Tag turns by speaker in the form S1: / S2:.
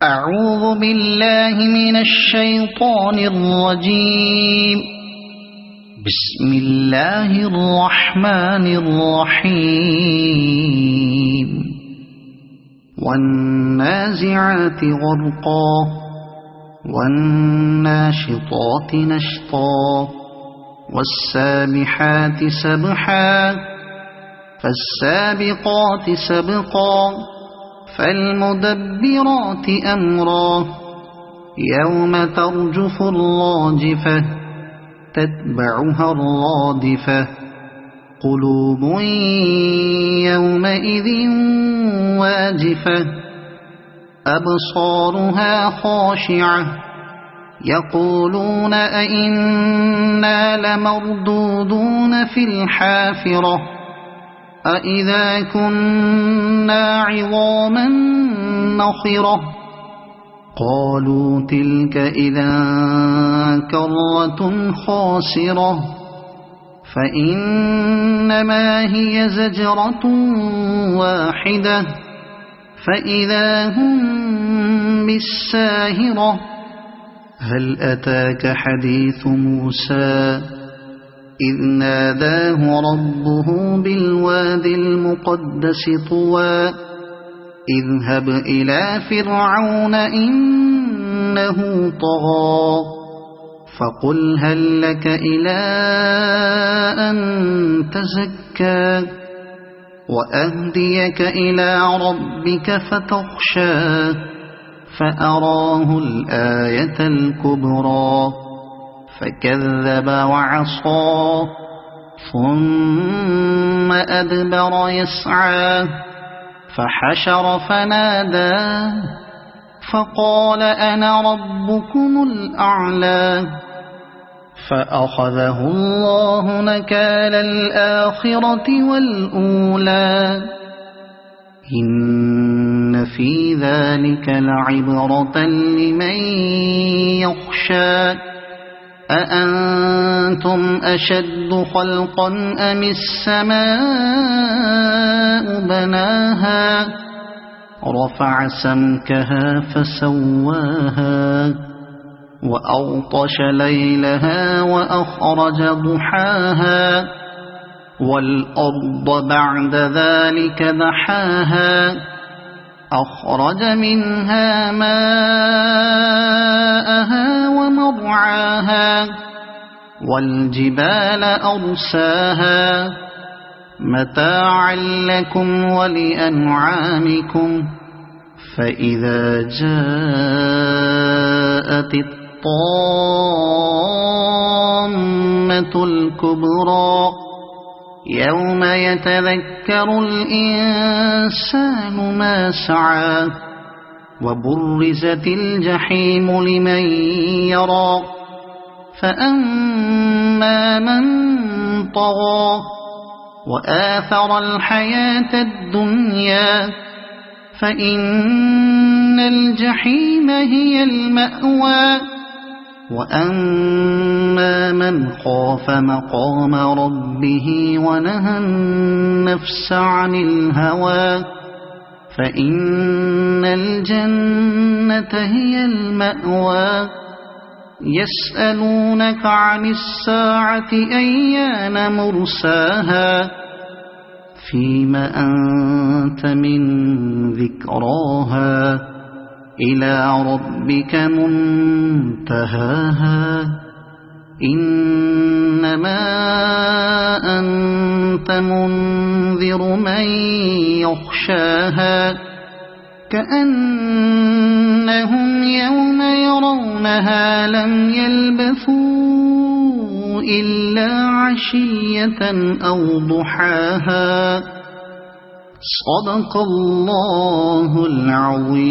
S1: أعوذ بالله من الشيطان الرجيم. بسم الله الرحمن الرحيم. والنازعات غرقا والناشطات نشطا والسابحات سبحا فالسابقات سبقا فالمدبرات أمرا يوم ترجف الراجفة تتبعها الرادفة قلوب يومئذ واجفة أبصارها خاشعة يقولون أئنا لمردودون في الحافرة أإذا كنا عظاما نخرة قالوا تلك إذا كرة خاسرة فإنما هي زجرة واحدة فإذا هم بالساهرة هل أتاك حديث موسى إذ ناداه ربه بالوادي المقدس طوى اذهب إلى فرعون إنه طغى فقل هل لك إلى أن تزكى وأهديك إلى ربك فتخشى فأراه الآية الكبرى فكذب وعصى ثم أدبر يسعى فحشر فنادى فقال أنا ربكم الأعلى فأخذه الله نكال الآخرة والأولى إن في ذلك لعبرة لمن يخشى أأنتم أشد خلقا أم السماء بناها رفع سمكها فسواها وأغطش ليلها وأخرج ضحاها والأرض بعد ذلك دحاها أخرج منها ماءها ومرعاها والجبال أرساها متاعا لكم ولأنعامكم فإذا جاءت الطامة الكبرى يوم يتذكر الإنسان ما سعى وبرزت الجحيم لمن يرى فأما من طغى وآثر الحياة الدنيا فإن الجحيم هي المأوى وأما من خاف مقام ربه ونهى النفس عن الهوى فإن الجنة هي المأوى يسألونك عن الساعة أيان مرساها فيم أنت من ذكراها إلى ربك منتهاها إنما أنت منذر من يخشاها كأنهم يوم يرونها لم يلبثوا إلا عشية أو ضحاها صدق الله العظيم.